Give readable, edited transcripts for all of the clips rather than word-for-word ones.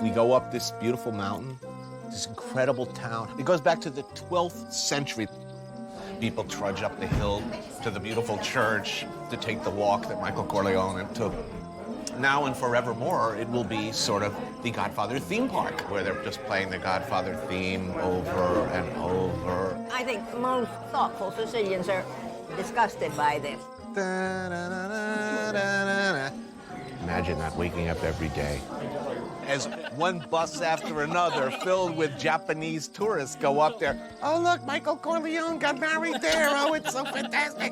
We go up this beautiful mountain, this incredible town. It goes back to the 12th century. People trudge up the hill to the beautiful church to take the walk that Michael Corleone took. Now and forevermore, it will be sort of the Godfather theme park, where they're just playing the Godfather theme over and over. I think most thoughtful Sicilians are disgusted by this. Imagine that, waking up every day as one bus after another filled with Japanese tourists go up there. Oh, look, Michael Corleone got married there. Oh, it's so fantastic.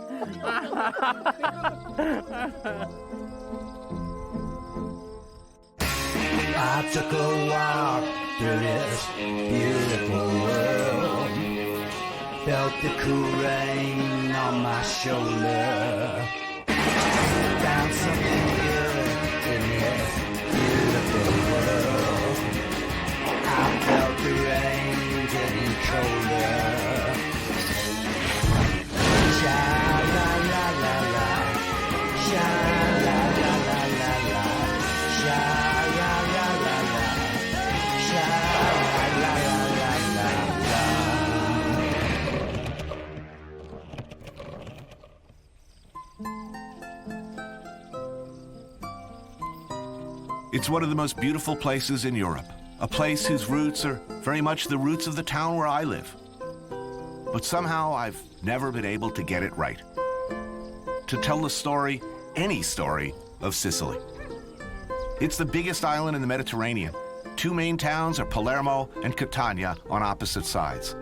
I took a walk through this beautiful world. Felt the cool rain on my shoulder. Found something good in this beautiful world. I felt the rain getting colder. Sha la la la la, sha la la la la la, sha la la la la, sha la la la la la. It's one of the most beautiful places in Europe, a place whose roots are very much the roots of the town where I live. But somehow I've never been able to get it right. To tell the story, any story, of Sicily. It's the biggest island in the Mediterranean. Two main towns are Palermo and Catania on opposite sides.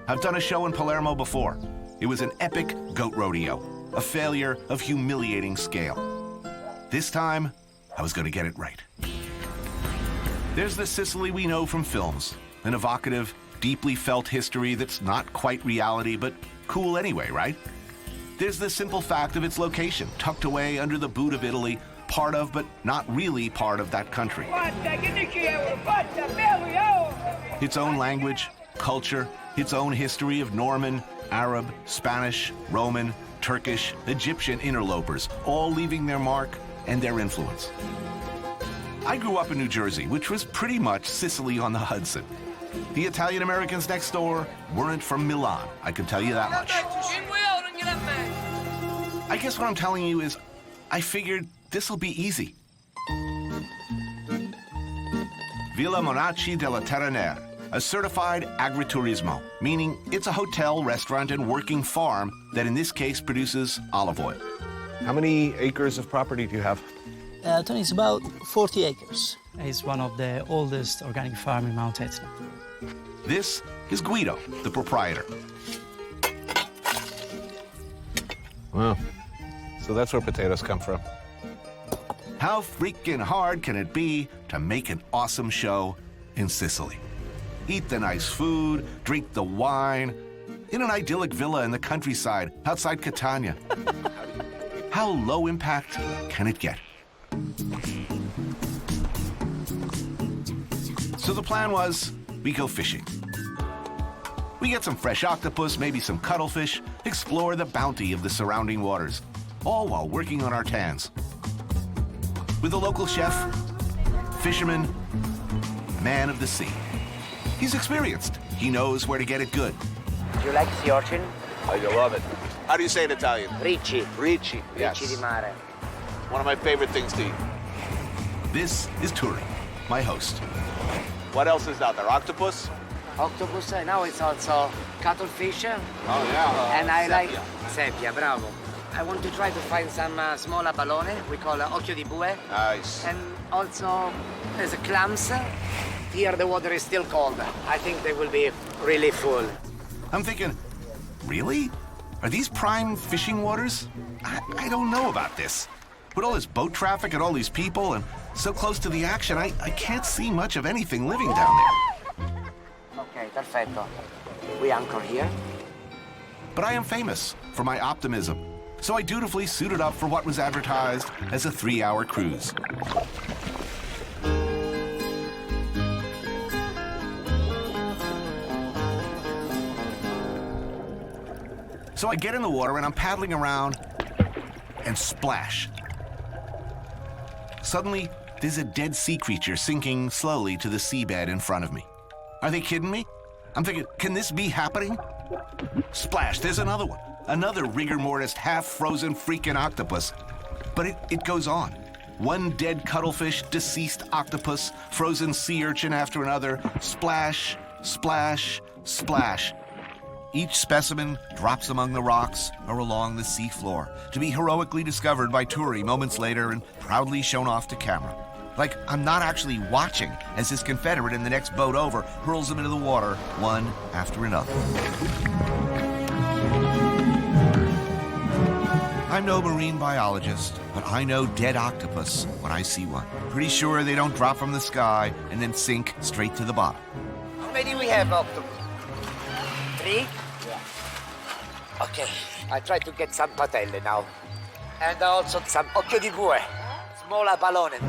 I've done a show in Palermo before. It was an epic goat rodeo, a failure of humiliating scale. This time, I was going to get it right. There's the Sicily we know from films, an evocative, deeply felt history that's not quite reality, but cool anyway, right? There's the simple fact of its location, tucked away under the boot of Italy, part of, but not really part of that country. Its own language, culture, its own history of Norman, Arab, Spanish, Roman, Turkish, Egyptian interlopers, all leaving their mark and their influence. I grew up in New Jersey, which was pretty much Sicily on the Hudson. The Italian Americans next door weren't from Milan, I can tell you that much. I guess what I'm telling you is I figured this'll be easy. Villa Monaci della Terranera, a certified agriturismo, meaning it's a hotel, restaurant, and working farm that in this case produces olive oil. How many acres of property do you have? Tony, it's about 40 acres. It's one of the oldest organic farms in Mount Etna. This is Guido, the proprietor. Wow. So that's where potatoes come from. How freaking hard can it be to make an awesome show in Sicily? Eat the nice food, drink the wine, in an idyllic villa in the countryside outside Catania. How low impact can it get? So the plan was, we go fishing. We get some fresh octopus, maybe some cuttlefish, explore the bounty of the surrounding waters, all while working on our tans. With a local chef, fisherman, man of the sea. He's experienced. He knows where to get it good. Do you like sea urchin? I love it. How do you say it in Italian? Ricci. Ricci, yes. Ricci di mare. One of my favorite things to eat. This is Turi, my host. What else is out there? Octopus? Octopus, now it's also cuttlefish. Oh, yeah. And I like Seppia. seppia, bravo. I want to try to find some small abalone, we call occhio di bue. Nice. And also there's a clams. Here the water is still cold. I think they will be really full. I'm thinking, really? Are these prime fishing waters? I don't know about this. With all this boat traffic and all these people and so close to the action, I can't see much of anything living down there. Okay, perfetto. We anchor here. But I am famous for my optimism, so I dutifully suited up for what was advertised as a 3-hour cruise. So I get in the water and I'm paddling around and splash. Suddenly, there's a dead sea creature sinking slowly to the seabed in front of me. Are they kidding me? I'm thinking, can this be happening? Splash, there's another one. Another rigor mortis, half-frozen freaking octopus. But it goes on. One dead cuttlefish, deceased octopus, frozen sea urchin after another. Splash, splash, splash. Each specimen drops among the rocks or along the seafloor to be heroically discovered by Turi moments later and proudly shown off to camera. Like I'm not actually watching as his Confederate in the next boat over hurls them into the water, one after another. I'm no marine biologist, but I know dead octopus when I see one. Pretty sure they don't drop from the sky and then sink straight to the bottom. How many we have, octopus? 3? Okay, I try to get some patelle now. And also some occhio di bue, smaller ballone.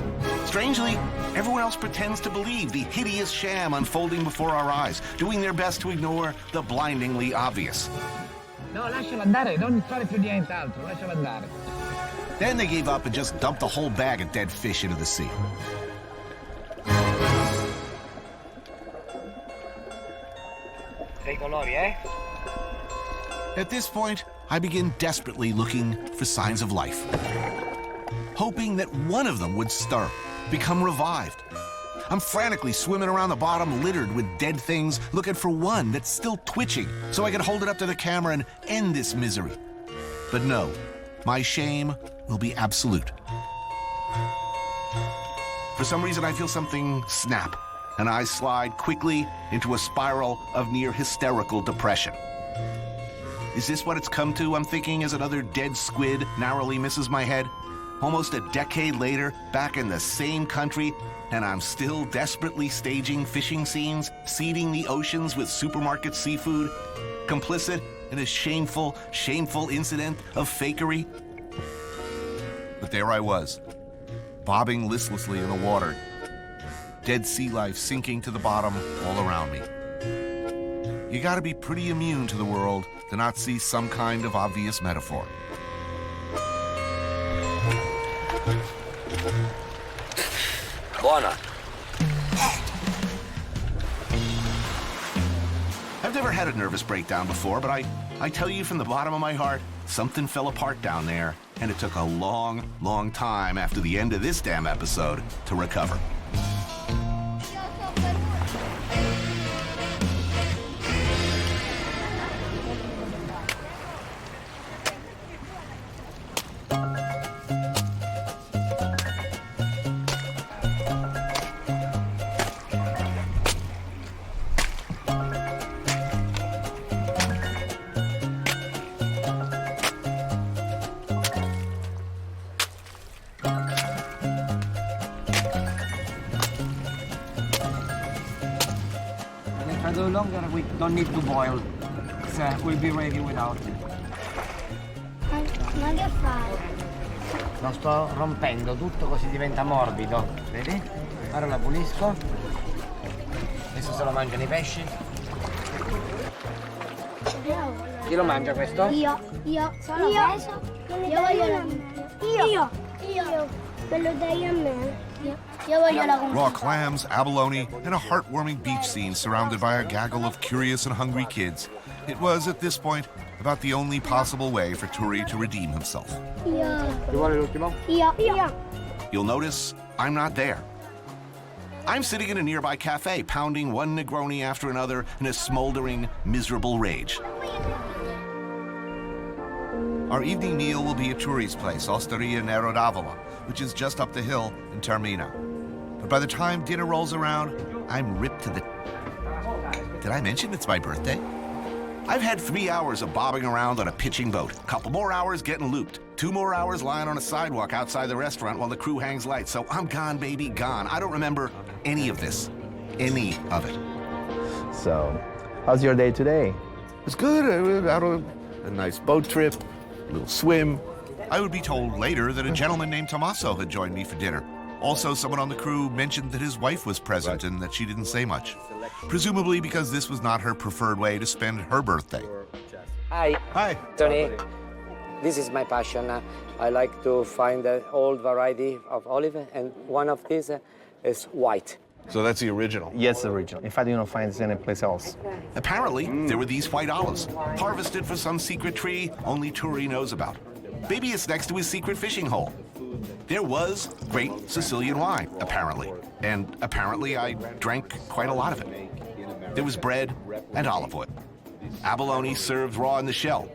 Strangely, everyone else pretends to believe the hideous sham unfolding before our eyes, doing their best to ignore the blindingly obvious. No, lascialo andare, non fare più nient'altro, lascialo andare. Then they gave up and just dumped the whole bag of dead fish into the sea. Sei colori, eh? At this point, I begin desperately looking for signs of life, hoping that one of them would stir, become revived. I'm frantically swimming around the bottom littered with dead things, looking for one that's still twitching so I can hold it up to the camera and end this misery. But no, my shame will be absolute. For some reason, I feel something snap, and I slide quickly into a spiral of near hysterical depression. Is this what it's come to, I'm thinking, as another dead squid narrowly misses my head? Almost a decade later, back in the same country, and I'm still desperately staging fishing scenes, seeding the oceans with supermarket seafood, complicit in a shameful, shameful incident of fakery. But there I was, bobbing listlessly in the water, dead sea life sinking to the bottom all around me. You gotta be pretty immune to the world to not see some kind of obvious metaphor. Buona. I've never had a nervous breakdown before, but I tell you from the bottom of my heart, something fell apart down there, and it took a long, long time after the end of this damn episode to recover. No longer, we don't need to boil. We'll be ready without it. Ma che fai? Lo sto rompendo tutto così diventa morbido. Vedi? Ora lo pulisco. Adesso se lo mangiano i pesci. Chi lo mangia questo? Io. Sono preso. Io voglio la mela. Io. Quello dai a me. Io voglio la Raw clams, abalone, and a heartwarming beach scene surrounded by a gaggle of curious and hungry kids. It was, at this point, about the only possible way for Turi to redeem himself. Ti vuole l'ultimo? Io. You'll notice I'm not there. I'm sitting in a nearby cafe, pounding one Negroni after another in a smoldering, miserable rage. Our evening meal will be at Turi's place, Osteria Nero d'Avola, which is just up the hill in Termina. But by the time dinner rolls around, I'm ripped to the... Did I mention it's my birthday? I've had 3 hours of bobbing around on a pitching boat, a couple more hours getting looped, 2 more hours lying on a sidewalk outside the restaurant while the crew hangs lights. So I'm gone, baby, gone. I don't remember any of this. Any of it. So, how's your day today? It's good. I was out on a nice boat trip, a little swim. I would be told later that a gentleman named Tommaso had joined me for dinner. Also, someone on the crew mentioned that his wife was present and that she didn't say much. Presumably because this was not her preferred way to spend her birthday. Hi. Hi. Tony. This is my passion. I like to find an old variety of olive, and one of these is white. So that's the original. Yes, the original. In fact, you don't find this anyplace else. Apparently, there were these white olives, harvested for some secret tree only Turi knows about. Maybe it's next to his secret fishing hole. There was great Sicilian wine, apparently. And apparently I drank quite a lot of it. There was bread and olive oil. Abalone served raw in the shell.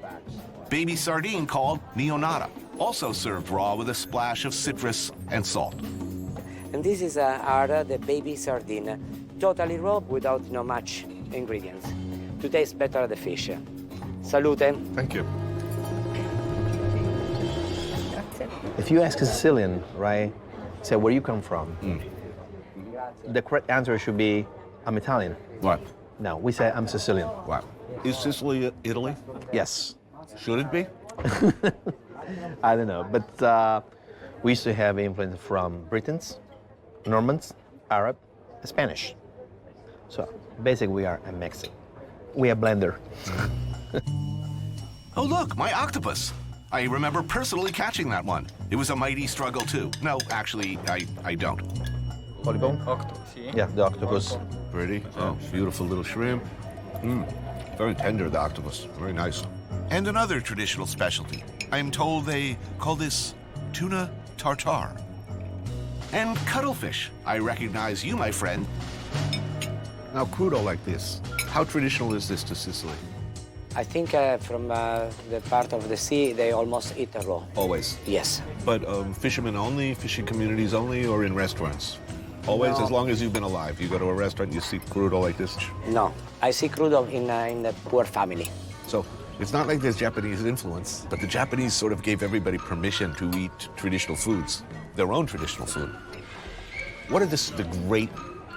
Baby sardine called neonata, also served raw with a splash of citrus and salt. And this is the baby sardine, totally raw without much ingredients, to taste better the fish. Salute. Thank you. If you ask a Sicilian, right, say where you come from, the correct answer should be, I'm Italian. What? No, we say I'm Sicilian. What? Is Sicily Italy? Yes. Should it be? I don't know, but we used to have influence from Britons, Normans, Arab, Spanish. So basically we are a Mexican. We are blender. Oh, look, my octopus. I remember personally catching that one. It was a mighty struggle, too. No, actually, I don't. Polybone? Octopus. Yeah, the octopus. Pretty. Oh, beautiful little shrimp. Very tender, the octopus. Very nice. And another traditional specialty. I'm told they call this tuna tartare. And cuttlefish. I recognize you, my friend. Now, crudo like this, how traditional is this to Sicily? I think from the part of the sea, they almost eat raw. Always. Yes. But fishermen only, fishing communities only, or in restaurants? Always, No. as long as you've been alive. You go to a restaurant, you see crudo like this. No, I see crudo in the poor family. So it's not like there's Japanese influence, but the Japanese sort of gave everybody permission to eat traditional foods, their own traditional food. What are the great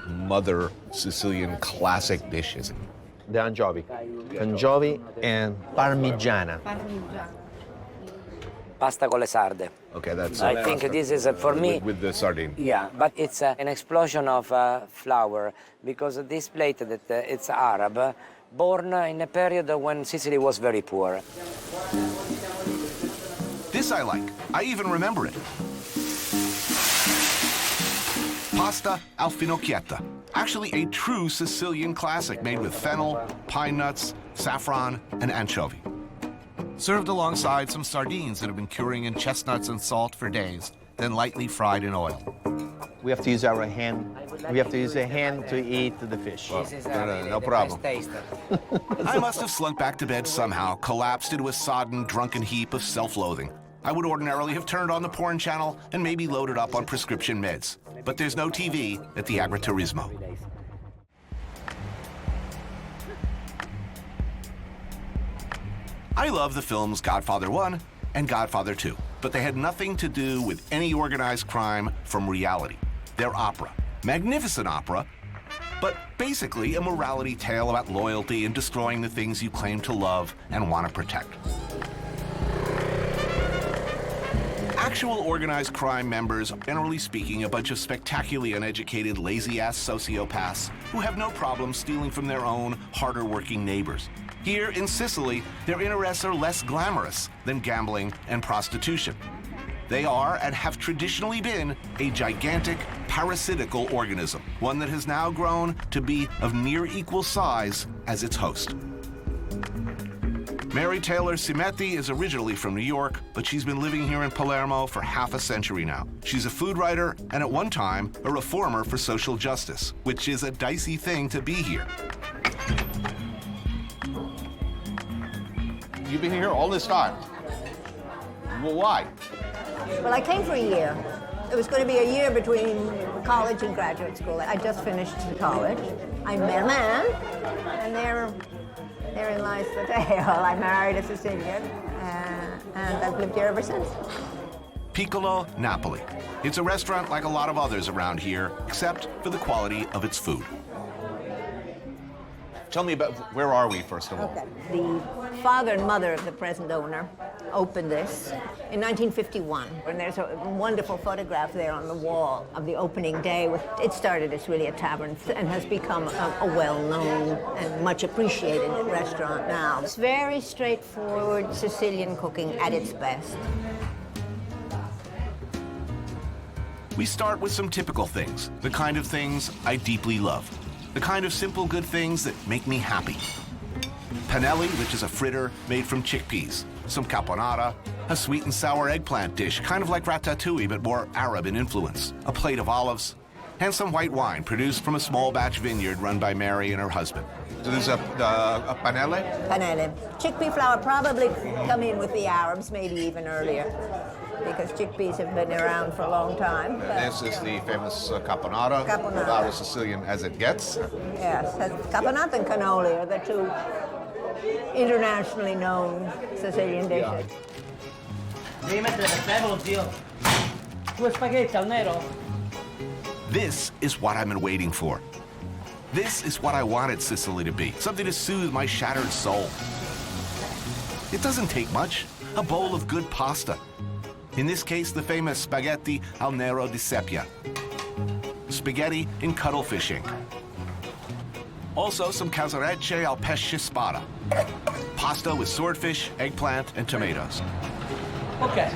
mother Sicilian classic dishes? The anchovy. Anchovy and parmigiana. Pasta con le sarde. Okay, that's. I think this is for me. With the sardine. Yeah, but it's an explosion of flour because this plate that it's Arab, born in a period when Sicily was very poor. This I like. I even remember it. Pasta al finocchietta. Actually a true Sicilian classic made with fennel, pine nuts, saffron, and anchovy. Served alongside some sardines that have been curing in chestnuts and salt for days, then lightly fried in oil. We have to use our hand. We have to use a hand to eat the fish. This is no the problem. best taste. I must have slunk back to bed somehow, collapsed into a sodden, drunken heap of self-loathing. I would ordinarily have turned on the porn channel and maybe loaded up on prescription meds. But there's no TV at the Agriturismo. I love the films Godfather 1 and Godfather 2, but they had nothing to do with any organized crime from reality. They're opera. Magnificent opera, but basically a morality tale about loyalty and destroying the things you claim to love and want to protect. Actual organized crime members are, generally speaking, a bunch of spectacularly uneducated, lazy-ass sociopaths who have no problem stealing from their own harder-working neighbors. Here in Sicily, their interests are less glamorous than gambling and prostitution. They are, and have traditionally been, a gigantic, parasitical organism, one that has now grown to be of near equal size as its host. Mary Taylor Cimetti is originally from New York, but she's been living here in Palermo for half a century now. She's a food writer and at one time a reformer for social justice, which is a dicey thing to be here. You've been here all this time. Well, why? Well, I came for a year. It was going to be a year between college and graduate school. I just finished college. I met a man, and therein lies the tale. I married a Sicilian, and I've lived here ever since. Piccolo Napoli. It's a restaurant like a lot of others around here, except for the quality of its food. Tell me about, where are we, first of all? Okay. The father and mother of the present owner opened this in 1951, and there's a wonderful photograph there on the wall of the opening day. It started as really a tavern and has become a well-known and much appreciated restaurant now. It's very straightforward Sicilian cooking at its best. We start with some typical things, the kind of things I deeply love, the kind of simple good things that make me happy. Panelli, which is a fritter made from chickpeas, some caponata, a sweet and sour eggplant dish, kind of like ratatouille, but more Arab in influence, a plate of olives, and some white wine produced from a small batch vineyard run by Mary and her husband. So this is a panelle? Panelle. Chickpea flour probably come in with the Arabs, maybe even earlier, because chickpeas have been around for a long time. This is the famous caponata, Caponata. about as Sicilian as it gets. Yes, caponata and cannoli are the two internationally known Sicilian dishes. Devi mettere prezzemolo, zio. 2 spaghetti al nero. This is what I've been waiting for. This is what I wanted Sicily to be, something to soothe my shattered soul. It doesn't take much, a bowl of good pasta. In this case, the famous spaghetti al nero di seppia. Spaghetti in cuttlefish ink. Also some calzarece al pesce spada. Pasta with swordfish, eggplant, and tomatoes. Ok.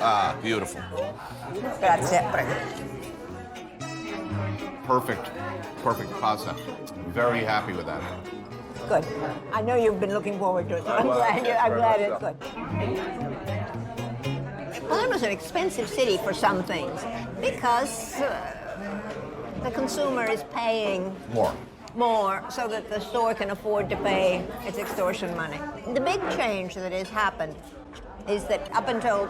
Ah, beautiful. Grazie. Perfect pasta. Very happy with that. Good. I know you've been looking forward to it, so I'm glad it's good. Palermo's an expensive city for some things because the consumer is paying more so that the store can afford to pay its extortion money. The big change that has happened is that up until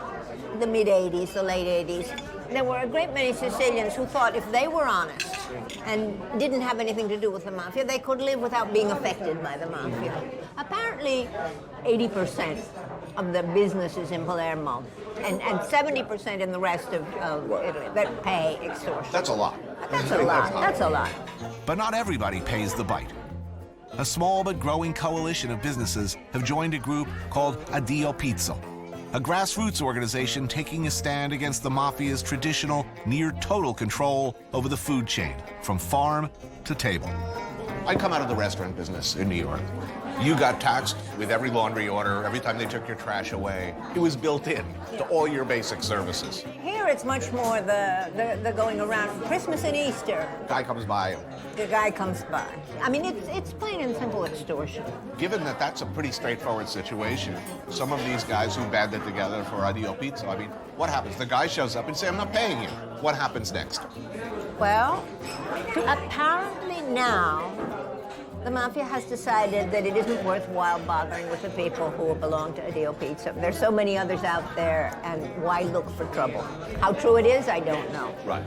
the mid-'80s, the late '80s, there were a great many Sicilians who thought if they were honest and didn't have anything to do with the mafia, they could live without being affected by the mafia. Apparently, 80% of the businesses in Palermo and 70% in the rest of Italy that pay extortion. That's a lot. That's a lot. But not everybody pays the bite. A small but growing coalition of businesses have joined a group called Addio Pizzo, a grassroots organization taking a stand against the mafia's traditional, near-total control over the food chain, from farm to table. I come out of the restaurant business in New York. You got taxed with every laundry order, every time they took your trash away. It was built in to all your basic services. Here it's much more the going around. Christmas and Easter, Guy comes by. the guy comes by. I mean, it's plain and simple extortion. Given that that's a pretty straightforward situation, some of these guys who banded together for Addio Pizza, I mean, what happens? The guy shows up and says, I'm not paying you. What happens next? Well, apparently now, the mafia has decided that it isn't worthwhile bothering with the people who belong to Addio Pizza. There's so many others out there, and why look for trouble? How true it is, I don't know. Right.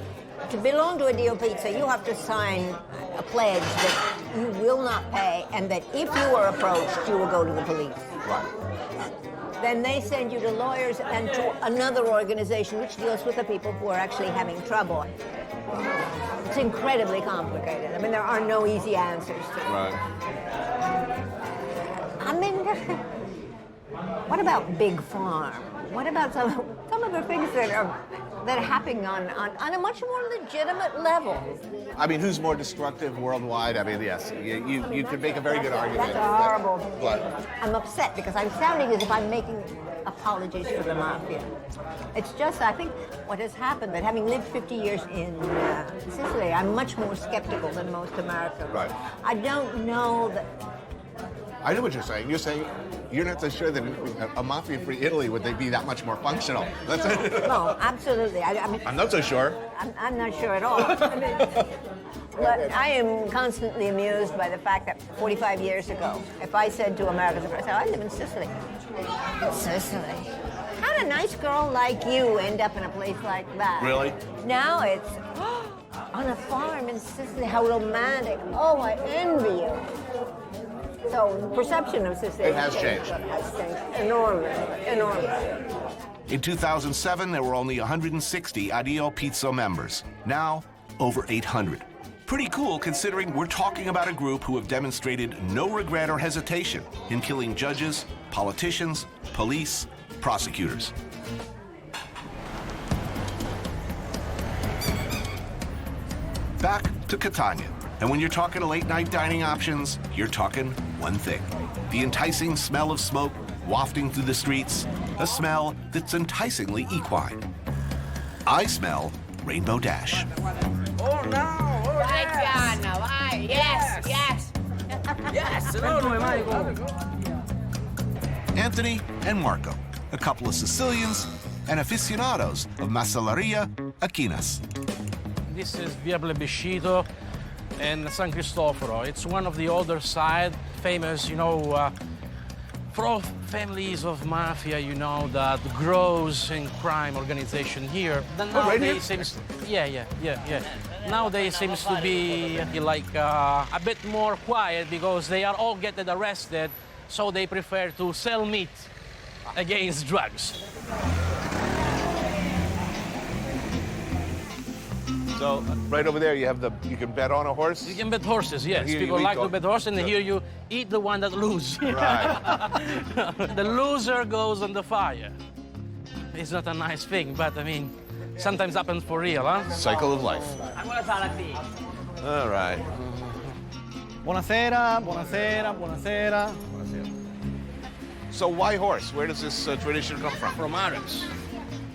To belong to Addio Pizza, you have to sign a pledge that you will not pay, and that if you are approached, you will go to the police. Right. Then they send you to lawyers and to another organization which deals with the people who are actually having trouble. It's incredibly complicated. I mean, there are no easy answers to it. Right. I mean, what about Big Farm? What about some of the things that are happening on a much more legitimate level? I mean, who's more destructive worldwide? I mean, yes, you could make a very good argument. That's a horrible. But I'm upset because I'm sounding as if I'm making apologies for the mafia. It's just, I think, what has happened, that having lived 50 years in Sicily, I'm much more skeptical than most Americans. Right. I don't know that. I know what you're saying. You're saying you're not so sure that a mafia-free Italy would they be that much more functional. That's it. No, absolutely. I mean, I'm not so sure. I'm not sure at all. I mean, but I am constantly amused by the fact that 45 years ago, if I said to Americans, I said, I live in Sicily. Sicily? How did a nice girl like you end up in a place like that? Really? Now it's on a farm in Sicily. How romantic. Oh, I envy you. So perception of Sicily has changed. Has changed enormously. In 2007, there were only 160 Addio Pizzo members. Now, over 800. Pretty cool considering we're talking about a group who have demonstrated no regret or hesitation in killing judges, politicians, police, prosecutors. Back to Catania. And when you're talking late-night dining options, you're talking one thing. The enticing smell of smoke wafting through the streets, a smell that's enticingly equine. I smell Rainbow Dash. Oh no! Vai piano, vai! Yes, yes! Yes! Anthony and Marco, a couple of Sicilians and aficionados of Macelleria Aquinas. This is Via Plebiscito and San Cristoforo. It's one of the older side, famous, for all families of mafia, that grows in crime organization here. Then nowadays seems, yeah. Nowadays seems to be like a bit more quiet because they are all getting arrested, so they prefer to sell meat against drugs. So right over there, you can bet on a horse. You can bet horses, yes. Here People you like eat to bet horses, and here you eat the one that loses. Right. The loser goes on the fire. It's not a nice thing, but I mean, sometimes happens for real, huh? Cycle of life. All right. Buonasera, buonasera, buonasera. So why horse? Where does this tradition come from? From Arabs.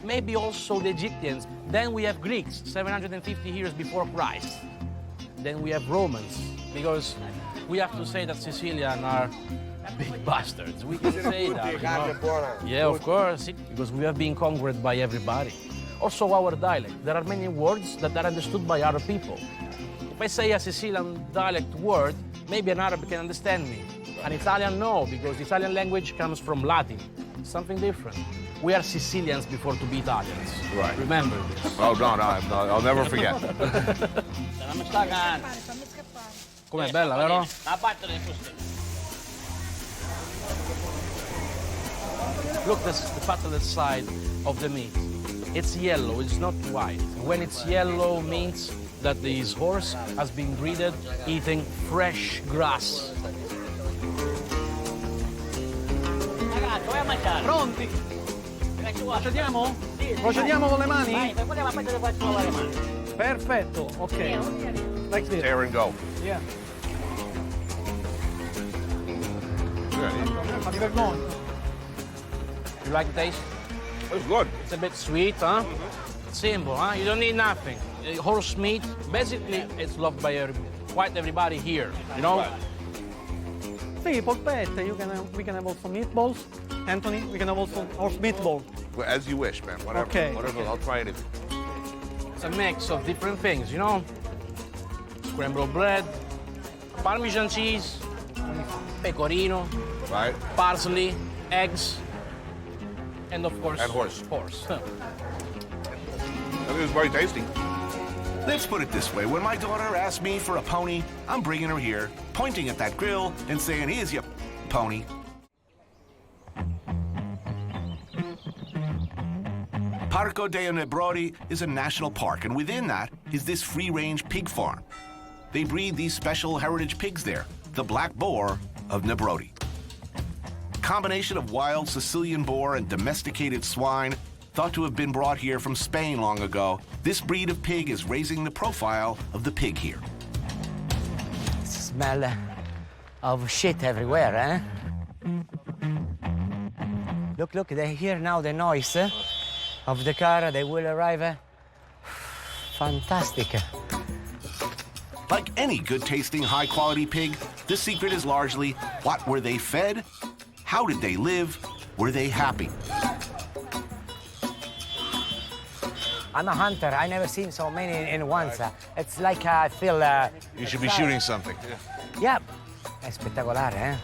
Maybe also the Egyptians. Then we have Greeks, 750 years before Christ. Then we have Romans, because we have to say that Sicilians are big bastards. We can say that. Yeah, of course, because we have been conquered by everybody. Also our dialect. There are many words that are understood by other people. If I say a Sicilian dialect word, maybe an Arab can understand me. An Italian, no, because the Italian language comes from Latin. Something different. We are Sicilians before to be Italians. Right. Remember this. Oh, no, I'll never forget. Com'è bella, vero? Look, that's the patterned side of the meat. It's yellow, it's not white. When it's yellow, means that this horse has been breeded eating fresh grass. Pronti? Procediamo? Procediamo con le mani? Perfetto, ok. Like this. Tear and go. Yeah. Ma ti vergogni? You like the taste? It's good. It's a bit sweet, huh? Simple, huh? You don't need nothing. Horse meat, basically, it's loved by quite everybody here, Sì, polpette. We can have also meatballs. Anthony, we can have also horse meatball. Well, as you wish, man. Whatever. Okay. Whatever. I'll try anything. It's a mix of different things, Scrambled bread, Parmesan cheese, pecorino, Right. parsley, eggs, and of course, And horse. Horse. I think it's very tasty. Let's put it this way. When my daughter asks me for a pony, I'm bringing her here, pointing at that grill and saying, here's your pony. Parco dei Nebrodi is a national park, and within that is this free-range pig farm. They breed these special heritage pigs there, the black boar of Nebrodi. Combination of wild Sicilian boar and domesticated swine, thought to have been brought here from Spain long ago, this breed of pig is raising the profile of the pig here. Smell of shit everywhere, eh? Look, they hear now the noise of the car. They will arrive. Fantastic. Like any good-tasting, high-quality pig, the secret is largely, what were they fed? How did they live? Were they happy? I'm a hunter. I never seen so many in once. It's like I feel... You should be shooting something. Yeah. È spettacolare, eh?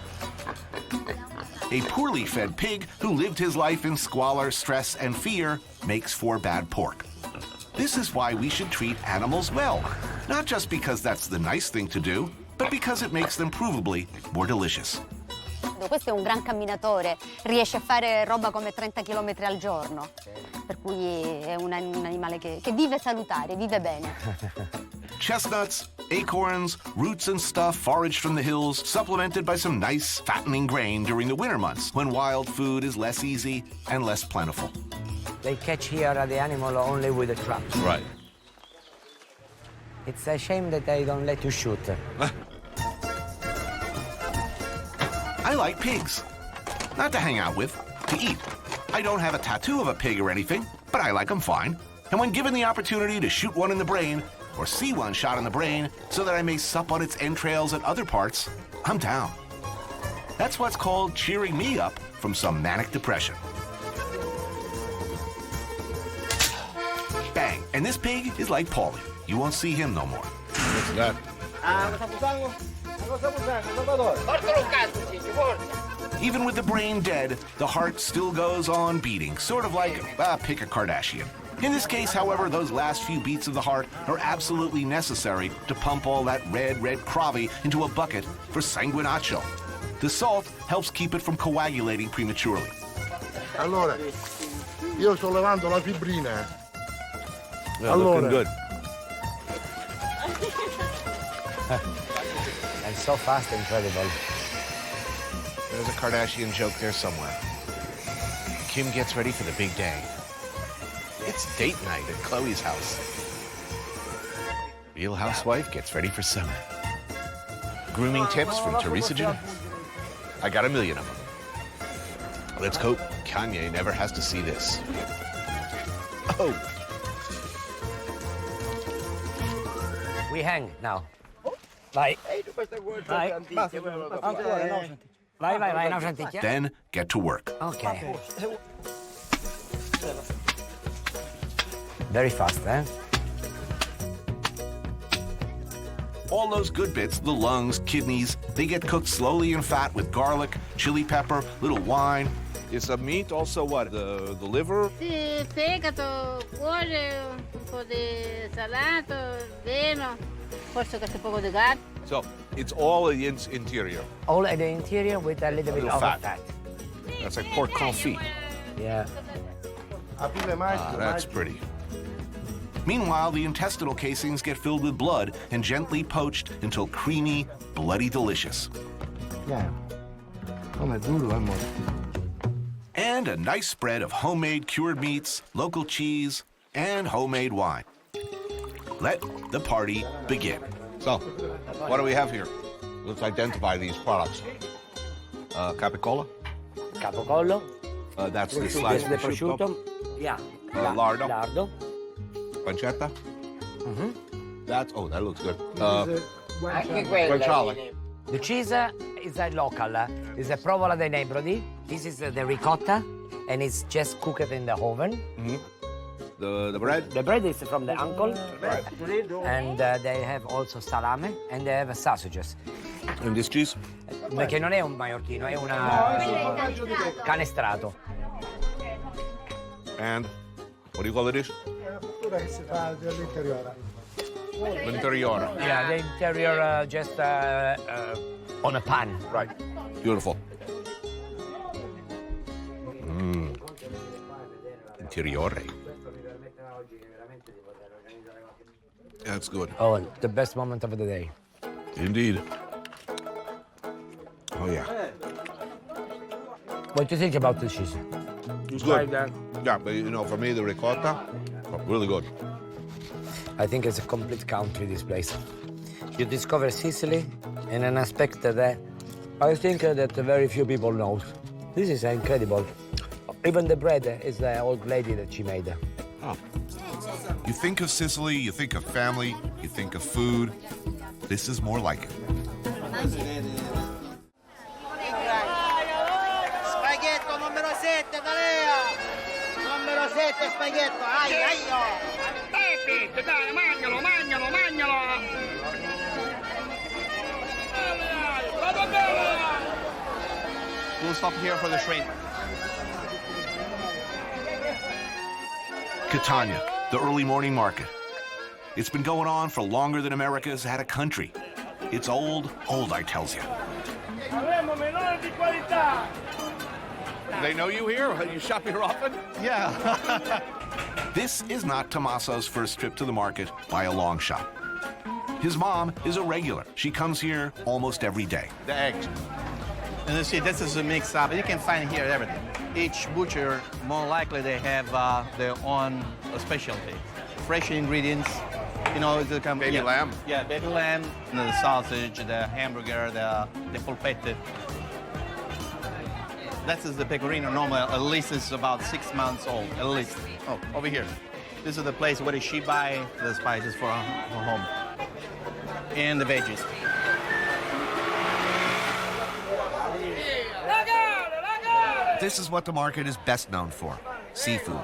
A poorly fed pig who lived his life in squalor, stress, and fear makes for bad pork. This is why we should treat animals well. Not just because that's the nice thing to do, but because it makes them provably more delicious. Questo è un gran camminatore, riesce a fare roba come 30 km al giorno, per cui è un animale che vive salutare, vive bene. Chestnuts, acorns, roots and stuff foraged from the hills, supplemented by some nice, fattening grain during the winter months when wild food is less easy and less plentiful. They catch here the animal only with the traps. Right. It's a shame that they don't let you shoot. I like pigs. Not to hang out with, to eat. I don't have a tattoo of a pig or anything, but I like them fine. And when given the opportunity to shoot one in the brain, or see one shot in the brain, so that I may sup on its entrails and other parts, I'm down. That's what's called cheering me up from some manic depression. Bang, and this pig is like Paulie. You won't see him no more. What's that? Even with the brain dead, the heart still goes on beating, sort of like, pick a Kardashian. In this case, however, those last few beats of the heart are absolutely necessary to pump all that red cravi into a bucket for sanguinaccio. The salt helps keep it from coagulating prematurely. Allora, io sto levando la fibrina. Yeah, looking good. And so fast, incredible. There's a Kardashian joke there somewhere. Kim gets ready for the big day. It's date night at Chloe's house. Real housewife gets ready for summer. Grooming tips from Teresa Jeanette. I got 1 million of them. Let's hope Kanye never has to see this. Oh. We hang now. Vai. Vai. Vai, no sentite. Then get to work. Okay. Very fast, eh? All those good bits, the lungs, kidneys, they get cooked slowly in fat with garlic, chili pepper, little wine. Is the meat also what? The liver? Sì, fegato, cuore, un po' di salato, vino, forse qualche poco di gatto. So it's all the interior. All in the interior with a little bit of fat. That's like pork confit. Yeah. Ah, that's pretty. Meanwhile, the intestinal casings get filled with blood and gently poached until creamy, bloody delicious. Yeah. Come duro, amore. And a nice spread of homemade cured meats, local cheese, and homemade wine. Let the party begin. So, what do we have here? Let's identify these products. Capicola? Capocollo. That's the This sliced is the prosciutto. Yeah. lardo. Lardo. Pancetta? That looks good. Anche quello. Guanciale. The cheese is a local. It's a provola dei Nebrodi. This is the ricotta, and it's just cooked in the oven. The bread? The bread is from the uncle. Right. And they have also salame, and they have sausages. And this cheese? Perché non è un maiorchino, è una canestrato. And what do you call the dish? L'interiore. Yeah, the interior just on a pan. Right. Beautiful. Interiore. That's good. Oh, the best moment of the day. Indeed. Oh, yeah. What do you think about the cheese? It's good. Yeah, but you know, for me, the ricotta, really good. I think it's a complete country, this place. You discover Sicily in an aspect that I think that very few people know. This is incredible. Even the bread is the old lady that she made. Oh. You think of Sicily, you think of family, you think of food. This is more like it. Spaghetto numero 7, Talea! Numero 7, spaghetto! Ai, ai, Dai, magnalo! We'll stop here for the shrimp. Catania, the early morning market. It's been going on for longer than America's had a country. It's old, I tells you. They know you here? You shop here often? Yeah. This is not Tommaso's first trip to the market by a long shot. His mom is a regular. She comes here almost every day. The eggs. And you see, this is a mix up. You can find here everything. Each butcher, more likely, they have their own specialty. Fresh ingredients. You know, the Baby lamb? Yeah, baby lamb, the sausage, the hamburger, the polpette. That is the pecorino normal. At least it's about 6 months old, at least. Oh, over here. This is the place where she buy the spices for her home. And the veggies. This is what the market is best known for, seafood.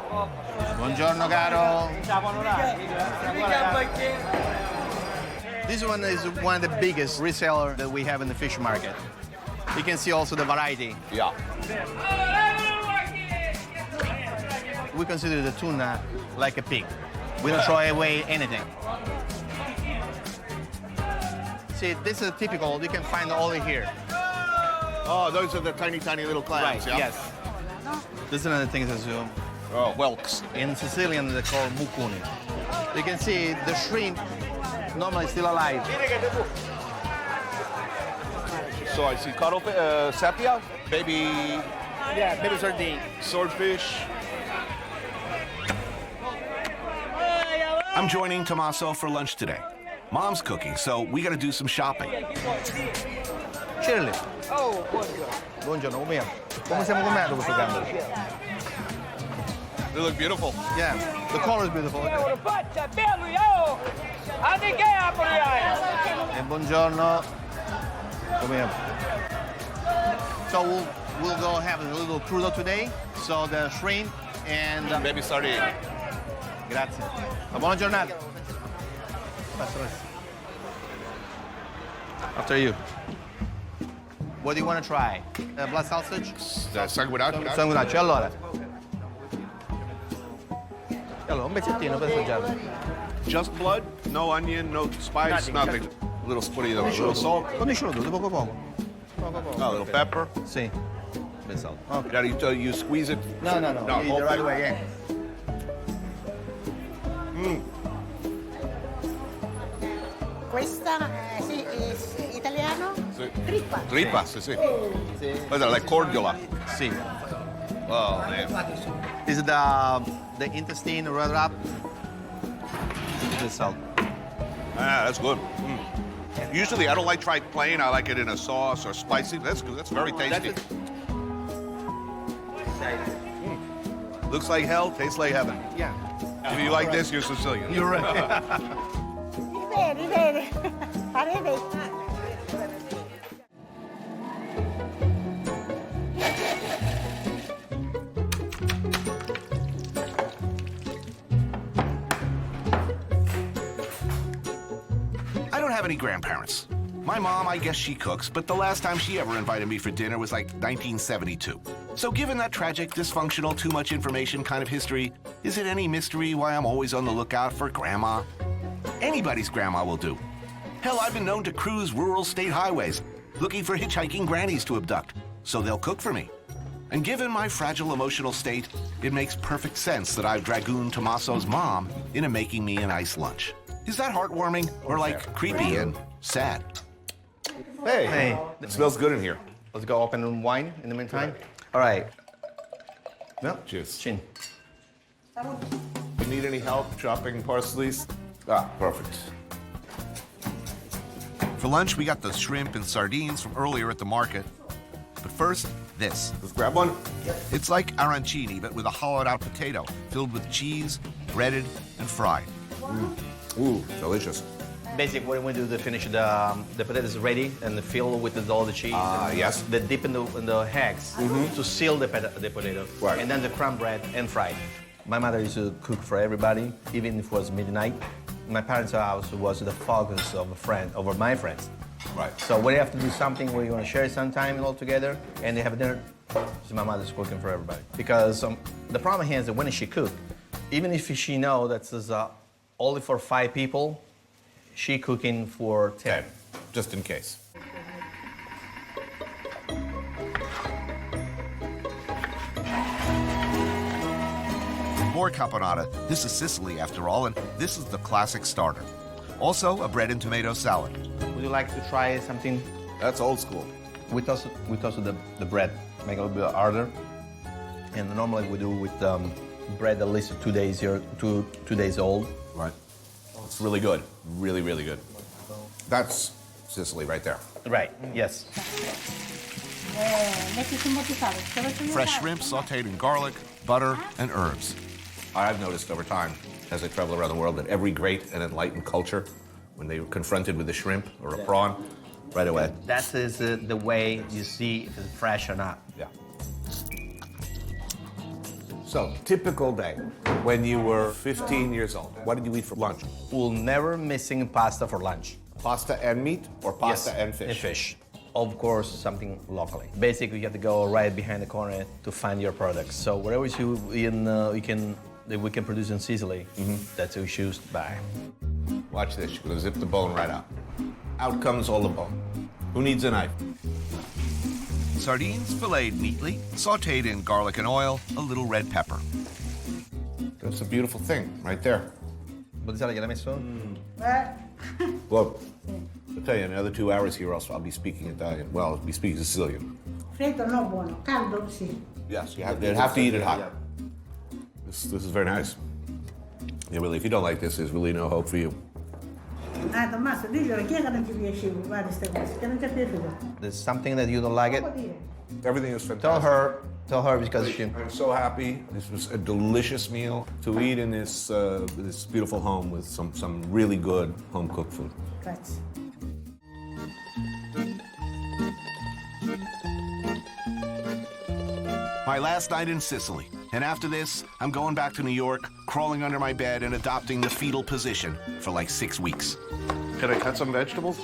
Buongiorno, caro. This one is one of the biggest resellers that we have in the fish market. You can see also the variety. Yeah. We consider the tuna like a pig. We don't throw away anything. See, this is typical. You can find all in here. Oh, those are the tiny, tiny little clams, Right, yeah? yes. This is another thing as whelks. In Sicilian, they're called mucuni. You can see the shrimp normally still alive. So I see cuttlefish, sepia, baby... Yeah, baby sardine. Swordfish. I'm joining Tommaso for lunch today. Mom's cooking, so we gotta do some shopping. Shirley. Oh, buongiorno, come stiamo comendo questo gambero? They look beautiful. Yeah, the color is beautiful. And buongiorno. Come here. So we'll go have a little crudo today. So the shrimp and baby sardine. Grazie. Buona giornata. After you. What do you want to try? Blood sausage? Sanguinaccio. Sanguinaccio, allora. Allora, un pezzettino per assaggiare. Just blood? No onion, no spice, nothing. A little split of a little salt. Condiscilo tutto, poco poco. A little pepper. Sì. Ben salt. Okay. Now you squeeze it? No. whole The right thing? way, yeah. Questa sì, è italiano? Sì. Trippa. Trippa, sì. Questa è la cordiola. Sì. Oh, man. This is the intestine rolled up. The salt. Ah, that's good. Usually I don't like try plain. I like it in a sauce or spicy. That's good. That's very tasty. Looks like hell, tastes like heaven. Yeah. If you like this, you're Sicilian. You're right. Bene. Parete. I don't have any grandparents. My mom, I guess she cooks, but the last time she ever invited me for dinner was like 1972. So given that tragic, dysfunctional, too much information kind of history, is it any mystery why I'm always on the lookout for grandma? Anybody's grandma will do. Hell, I've been known to cruise rural state highways, looking for hitchhiking grannies to abduct, so they'll cook for me. And given my fragile emotional state, it makes perfect sense that I've dragooned Tommaso's mom into making me a nice lunch. Is that heartwarming or like creepy and sad? Hey. It smells good in here. Let's go open wine in the meantime. All right. No? Cheers. Chin. You need any help chopping parsleys? Ah, perfect. For lunch, we got the shrimp and sardines from earlier at the market. But first, this. Let's grab one. It's like arancini, but with a hollowed-out potato, filled with cheese, breaded, and fried. Ooh, delicious. Basically, what we do to finish the potatoes ready and fill with all the cheese. Yes. The dip in the eggs to seal the potato. Right. And then the crumb bread and fried. My mother used to cook for everybody, even if it was midnight. My parents' house was the focus of my friends. Right. So when you have to do something where you want to share some time all together and they have dinner, so my mother's cooking for everybody. Because the problem here is that when she cooks, even if she knows that it's only for 5 people, she cooking for 10. Just in case. More caponata. This is Sicily, after all, and this is the classic starter. Also, a bread and tomato salad. Would you like to try something? That's old school. We toast the bread, make it a little bit harder. And normally we do with bread at least 2 days here, two days old. Right. It's really good. Really, really good. That's Sicily right there. Right, yes. Fresh shrimp sauteed in garlic, butter, and herbs. I've noticed over time, as I travel around the world, that every great and enlightened culture, when they were confronted with a shrimp or a prawn, right away. That is the way you see if it's fresh or not. Yeah. So, typical day, when you were 15 years old, what did you eat for lunch? We'll never missing pasta for lunch. Pasta and meat, or pasta Yes, and fish? And fish. Of course, something locally. Basically, you have to go right behind the corner to find your products. So whatever we can produce in Sicily, that's what we choose to buy. Watch this, you're gonna zip the bone right out. Out comes all the bone. Who needs a knife? Sardines filleted neatly, sauteed in garlic and oil, a little red pepper. That's a beautiful thing, right there. Botticelli, gliel'hai messo? Look, I'll tell you, in another 2 hours here, else I'll be speaking Italian. Well, I'll be speaking Sicilian. Freddo no buono, caldo sì. Yes, you'd have to eat it hot. This is very nice. Yeah, really, if you don't like this, there's really no hope for you. Ah, Tommaso, diglielo, chi è che non ti piace fare queste cose? Che non ti è piaciuto? There's something that you don't like it? Everything is fantastic. Tell her because she... I'm so happy. This was a delicious meal to eat in this this beautiful home with some really good home-cooked food. Grazie. My last night in Sicily. And after this, I'm going back to New York, crawling under my bed and adopting the fetal position for like 6 weeks. Can I cut some vegetables?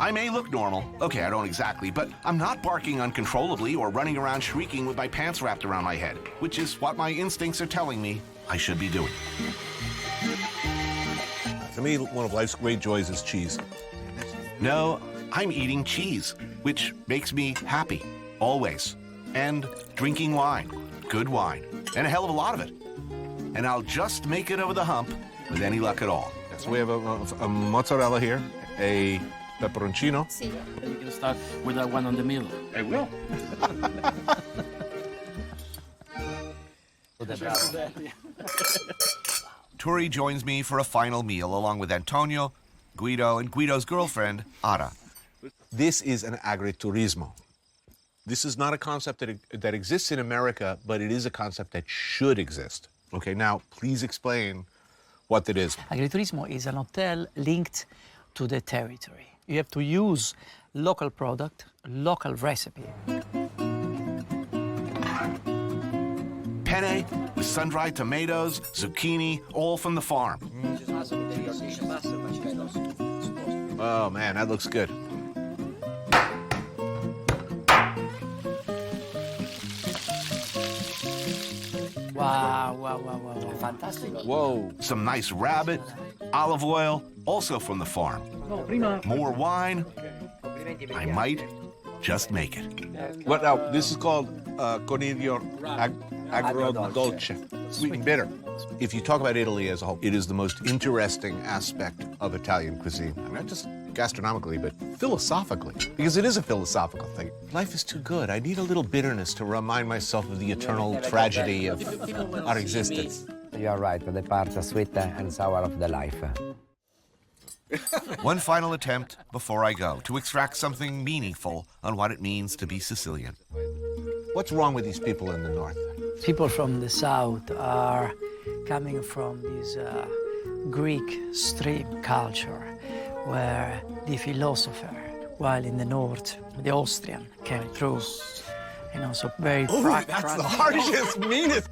I may look normal. Okay, I don't exactly, but I'm not barking uncontrollably or running around shrieking with my pants wrapped around my head, which is what my instincts are telling me I should be doing. To me, one of life's great joys is cheese. No, I'm eating cheese, which makes me happy, always. And drinking wine, good wine, and a hell of a lot of it. And I'll just make it over the hump with any luck at all. So we have a mozzarella here, a pepperoncino. Sì. You can start with that one on the middle. I will. Turi joins me for a final meal along with Antonio, Guido, and Guido's girlfriend, Ada. This is an agriturismo. This is not a concept that exists in America, but it is a concept that should exist. Okay, now please explain what it is. Agriturismo is an hotel linked to the territory. You have to use local product, local recipe. Penne with sun-dried tomatoes, zucchini, all from the farm. Oh man, that looks good. Wow. Fantastic. Whoa. Some nice rabbit, olive oil, also from the farm. More wine. I might just make it. What now? This is called coniglio agrodolce, sweet and bitter. If you talk about Italy as a whole, it is the most interesting aspect of Italian cuisine. I mean, not just gastronomically, but philosophically, because it is a philosophical thing. Life is too good. I need a little bitterness to remind myself of the eternal tragedy of our existence. You are right, the part sweet and sour of the life. One final attempt before I go to extract something meaningful on what it means to be Sicilian. What's wrong with these people in the north? People from the south are coming from this Greek stream culture where the philosopher, while in the north, the Austrian came through. You know, so very That's the harshest, meanest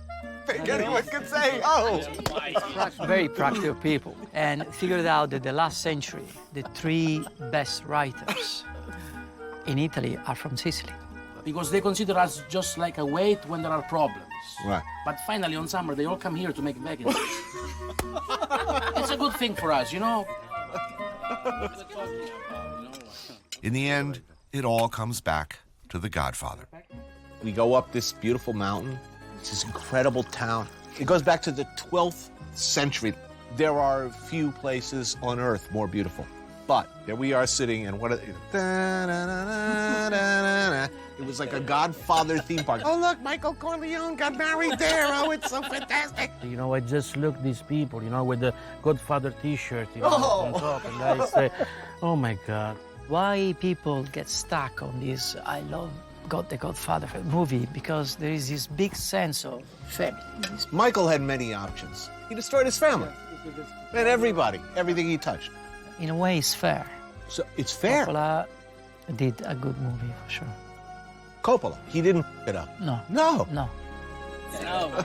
thing anyone could say. Oh! Very practical people. And figured out that the last century, the 3 best writers in Italy are from Sicily. Because they consider us just like a weight when there are problems. Right. But finally, on summer, they all come here to make vacancies. It's a good thing for us, you know? In the end, it all comes back to the Godfather. We go up this beautiful mountain. It's this incredible town. It goes back to the 12th century. There are few places on earth more beautiful. But there we are sitting, and what? It was like a Godfather theme park. Oh, look, Michael Corleone got married there. Oh, it's so fantastic. You know, I just look at these people, you know, with the Godfather T-shirt, you know, on top, and I say, oh my God. Why people get stuck on this I love the Godfather movie? Because there is this big sense of family. Michael had many options. He destroyed his family. And everybody, everything he touched. In a way, it's fair. So it's fair. Coppola did a good movie, for sure. Coppola, he didn't f it up. No. No. No. No.